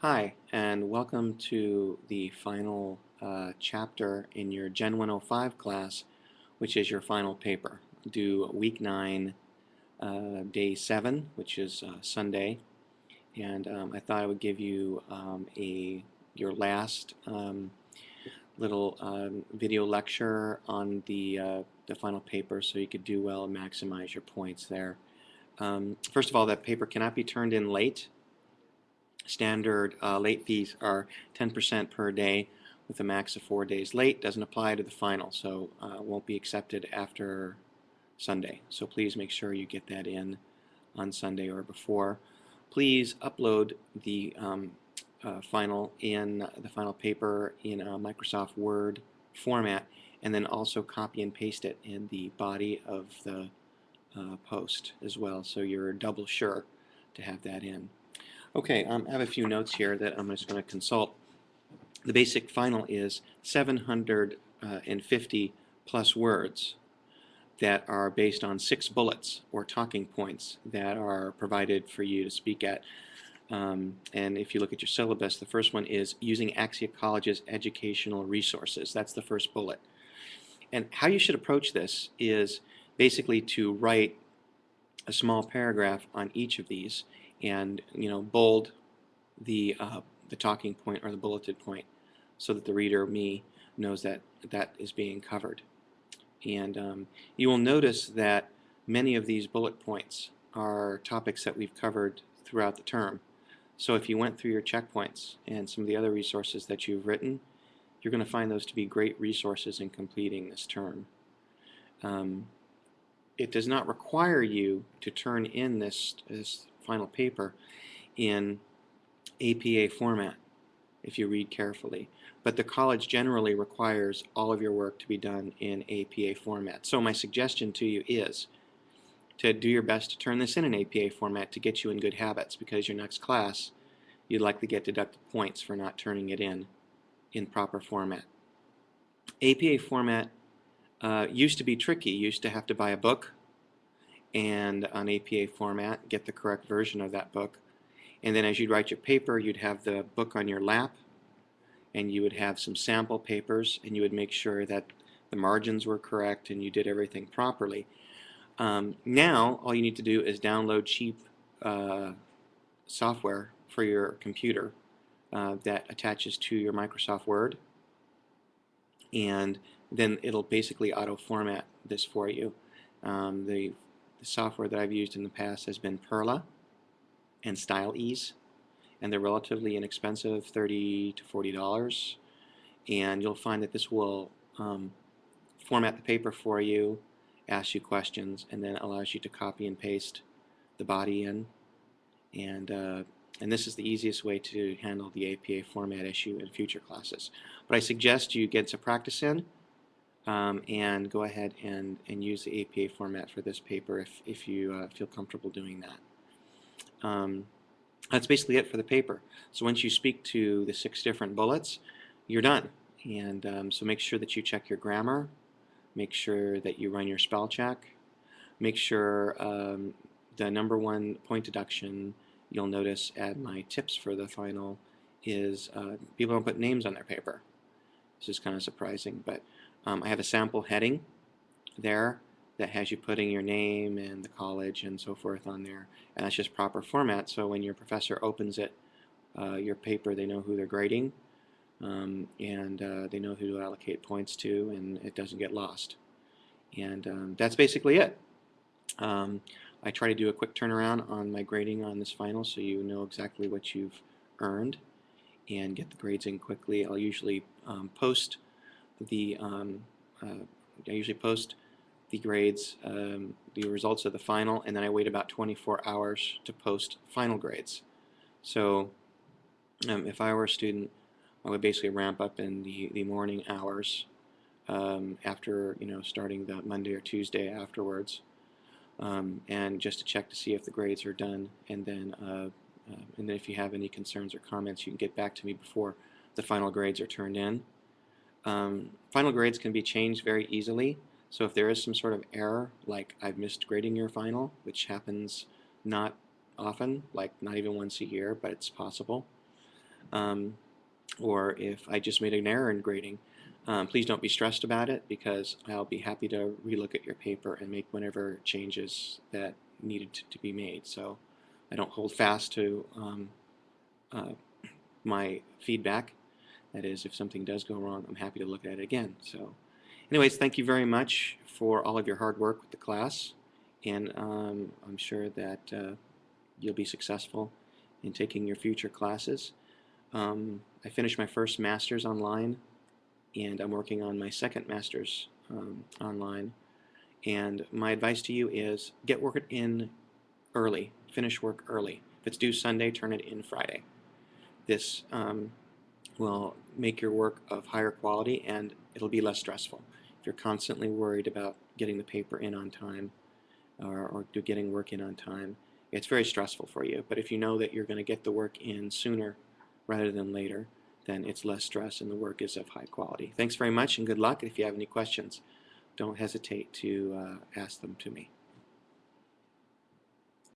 Hi, and welcome to the final chapter in your Gen 105 class, which is your final paper. Do week 9, day 7, which is Sunday, and I thought I would give you your last little video lecture on the final paper so you could do well and maximize your points there. First of all, that paper cannot be turned in late. Standard late fees are 10% per day with a max of 4 days late. Doesn't apply to the final, so won't be accepted after Sunday. So please make sure you get that in on Sunday or before. Please upload the final paper in a Microsoft Word format, and then also copy and paste it in the body of the post as well, so you're double sure to have that in. Okay, I have a few notes here that I'm just going to consult. The basic final is 750 plus words that are based on 6 bullets or talking points that are provided for you to speak at. And if you look at your syllabus, the first one is using Axia College's educational resources. That's the first bullet. And how you should approach this is basically to write a small paragraph on each of these and bold the talking point or the bulleted point so that the reader, me, knows that that is being covered. And you will notice that many of these bullet points are topics that we've covered throughout the term. So if you went through your checkpoints and some of the other resources that you've written, you're going to find those to be great resources in completing this term. It does not require you to turn in this final paper in APA format if you read carefully, but the college generally requires all of your work to be done in APA format. So my suggestion to you is to do your best to turn this in an APA format to get you in good habits, because your next class you'd likely get deducted points for not turning it in proper format. APA format used to be tricky. You used to have to buy a book and on APA format get the correct version of that book, and then as you'd write your paper you'd have the book on your lap and you would have some sample papers and you would make sure that the margins were correct and you did everything properly. Now all you need to do is download cheap software for your computer that attaches to your Microsoft Word, and then it'll basically auto-format this for you. The software that I've used in the past has been Perla and StyleEase, and they're relatively inexpensive, $30 to $40, and you'll find that this will format the paper for you, ask you questions, and then allows you to copy and paste the body in, and this is the easiest way to handle the APA format issue in future classes. But I suggest you get some practice in and go ahead and use the APA format for this paper if you feel comfortable doing that. That's basically it for the paper. So once you speak to the 6 different bullets, you're done. And so make sure that you check your grammar, make sure that you run your spell check, make sure the #1 point deduction you'll notice at my tips for the final is people don't put names on their paper. This is kind of surprising, but I have a sample heading there that has you putting your name and the college and so forth on there, and that's just proper format, so when your professor opens it, your paper, they know who they're grading, and they know who to allocate points to, and it doesn't get lost. And that's basically it. I try to do a quick turnaround on my grading on this final so you know exactly what you've earned and get the grades in quickly. I'll usually post the grades, the results of the final, and then I wait about 24 hours to post final grades. So if I were a student, I would basically ramp up in the morning hours after starting the Monday or Tuesday afterwards, and just to check to see if the grades are done, and then if you have any concerns or comments, you can get back to me before the final grades are turned in. Final grades can be changed very easily, so if there is some sort of error, like I've missed grading your final, which happens not often, like not even once a year, but it's possible, or if I just made an error in grading. Please don't be stressed about it, because I'll be happy to relook at your paper and make whatever changes that needed to be made. So I don't hold fast to uh, my feedback. That is, if something does go wrong, I'm happy to look at it again. So anyways, thank you very much for all of your hard work with the class, and I'm sure that you'll be successful in taking your future classes. I finished my first master's online, and I'm working on my second master's online. And my advice to you is get work in early, finish work early. If it's due Sunday, turn it in Friday. This will make your work of higher quality, and it'll be less stressful. If you're constantly worried about getting the paper in on time, or getting work in on time, it's very stressful for you. But if you know that you're going to get the work in sooner rather than later, then it's less stress and the work is of high quality. Thanks very much and good luck. If you have any questions, don't hesitate to ask them to me.